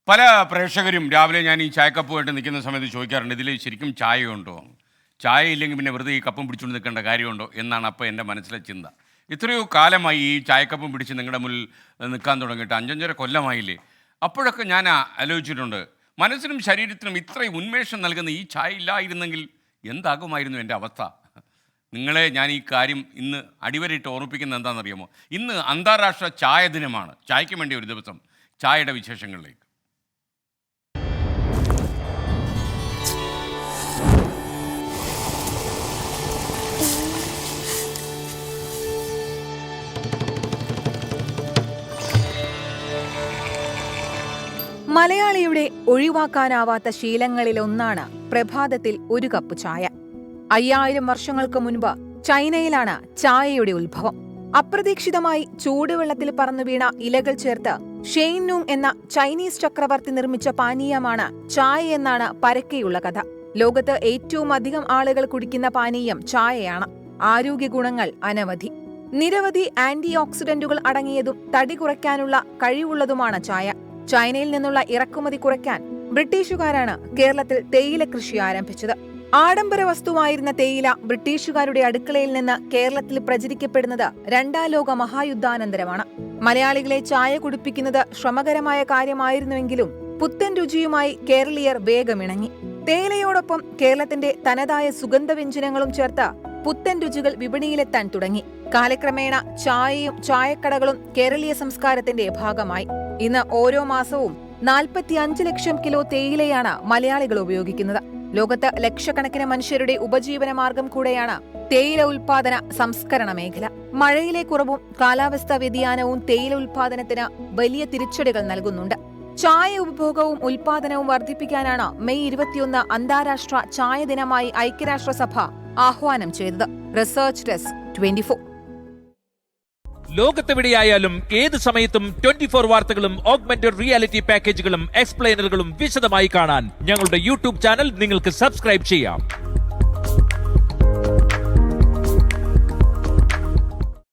പല പ്രേക്ഷകരും രാവിലെ ഞാൻ ഈ ചായക്കപ്പുമായിട്ട് നിൽക്കുന്ന സമയത്ത് ചോദിക്കാറുണ്ട്, ഇതിൽ ശരിക്കും ചായയുണ്ടോ? ചായ ഇല്ലെങ്കിൽ പിന്നെ വെറുതെ ഈ കപ്പും പിടിച്ചുകൊണ്ട് നിൽക്കേണ്ട കാര്യമുണ്ടോ എന്നാണ് അപ്പോൾ എൻ്റെ മനസ്സിലെ ചിന്ത. എത്രയോ കാലമായി ഈ ചായക്കപ്പും പിടിച്ച് നിങ്ങളുടെ മുന്നിൽ നിൽക്കാൻ തുടങ്ങിയിട്ട് 5-5.5 കൊല്ലമായില്ലേ. അപ്പോഴൊക്കെ ഞാൻ ആലോചിച്ചിട്ടുണ്ട്, മനസ്സിനും ശരീരത്തിനും ഇത്രയും ഉന്മേഷം നൽകുന്ന ഈ ചായ ഇല്ലായിരുന്നെങ്കിൽ എന്താകുമായിരുന്നു എൻ്റെ അവസ്ഥ. നിങ്ങളെ ഞാൻ ഈ കാര്യം ഇന്ന് അടിവരയിട്ട് ഓർമ്മിപ്പിക്കുന്നത് എന്താണെന്നറിയാമോ? ഇന്ന് അന്താരാഷ്ട്ര ചായ ദിനമാണ്. ചായയ്ക്ക് വേണ്ടി ഒരു ദിവസം. ചായയുടെ വിശേഷങ്ങളിലേക്ക്. മലയാളിയുടെ ഒഴിവാക്കാനാവാത്ത ശീലങ്ങളിലൊന്നാണ് പ്രഭാതത്തിൽ ഒരു കപ്പ് ചായ. 5000 വർഷങ്ങൾക്ക് മുൻപ് ചൈനയിലാണ് ചായയുടെ ഉത്ഭവം. അപ്രതീക്ഷിതമായി ചൂടുവെള്ളത്തിൽ പറന്നു വീണ ഇലകൾ ചേർത്ത് ഷെയ്നൂങ് എന്ന ചൈനീസ് ചക്രവർത്തി നിർമ്മിച്ച പാനീയമാണ് ചായ എന്നാണ് പരക്കെയുള്ള കഥ. ലോകത്ത് ഏറ്റവും അധികം ആളുകൾ കുടിക്കുന്ന പാനീയം ചായയാണ്. ആരോഗ്യ ഗുണങ്ങൾ അനവധി. നിരവധി ആന്റി ഓക്സിഡന്റുകൾ അടങ്ങിയതും തടി കുറയ്ക്കാനുള്ള കഴിവുള്ളതുമാണ് ചായ. ചൈനയിൽ നിന്നുള്ള ഇറക്കുമതി കുറയ്ക്കാൻ ബ്രിട്ടീഷുകാരാണ് കേരളത്തിൽ തേയില കൃഷി ആരംഭിച്ചത്. ആഡംബര വസ്തുവായിരുന്ന തേയില ബ്രിട്ടീഷുകാരുടെ അടുക്കളയിൽ നിന്ന് കേരളത്തിൽ പ്രചരിക്കപ്പെടുന്നത് 2ാം ലോക മഹായുദ്ധാനന്തരമാണ്. മലയാളികളെ ചായ കുടിപ്പിക്കുന്നത് ശ്രമകരമായ കാര്യമായിരുന്നുവെങ്കിലും പുത്തൻ രുചിയുമായി കേരളീയർ വേഗമിണങ്ങി. തേയിലയോടൊപ്പം കേരളത്തിന്റെ തനതായ സുഗന്ധവ്യഞ്ജനങ്ങളും ചേർത്ത് പുത്തൻ രുചികൾ വിപണിയിലെത്താൻ തുടങ്ങി. കാലക്രമേണ ചായയും ചായക്കടകളും കേരളീയ സംസ്കാരത്തിന്റെ ഭാഗമായി. ഇന്ന് ഓരോ മാസവും 45 ലക്ഷം കിലോ തേയിലയാണ് മലയാളികൾ ഉപയോഗിക്കുന്നത്. ലോകത്ത് ലക്ഷക്കണക്കിന് മനുഷ്യരുടെ ഉപജീവന മാർഗം കൂടെയാണ് തേയില ഉൽപാദന സംസ്കരണ മേഖല. മഴയിലെ കുറവും കാലാവസ്ഥാ വ്യതിയാനവും തേയില ഉൽപാദനത്തിന് വലിയ തിരിച്ചടികൾ നൽകുന്നുണ്ട്. ചായ ഉപഭോഗവും ഉൽപാദനവും വർദ്ധിപ്പിക്കാനാണ് മെയ് 21 അന്താരാഷ്ട്ര ചായ ദിനമായി ഐക്യരാഷ്ട്രസഭ ആഹ്വാനം ചെയ്തത്. Research desk 24. ലോകത്തെവിടെയായാലും ഏത് സമയത്തും 24 വാർത്തകളും ഓഗ്മെന്റഡ് റിയാലിറ്റി പാക്കേജുകളും എക്സ്പ്ലെയിനറുകളും വിശദമായി കാണാൻ ഞങ്ങളുടെ യൂട്യൂബ് ചാനൽ നിങ്ങൾക്ക് സബ്സ്ക്രൈബ് ചെയ്യാം.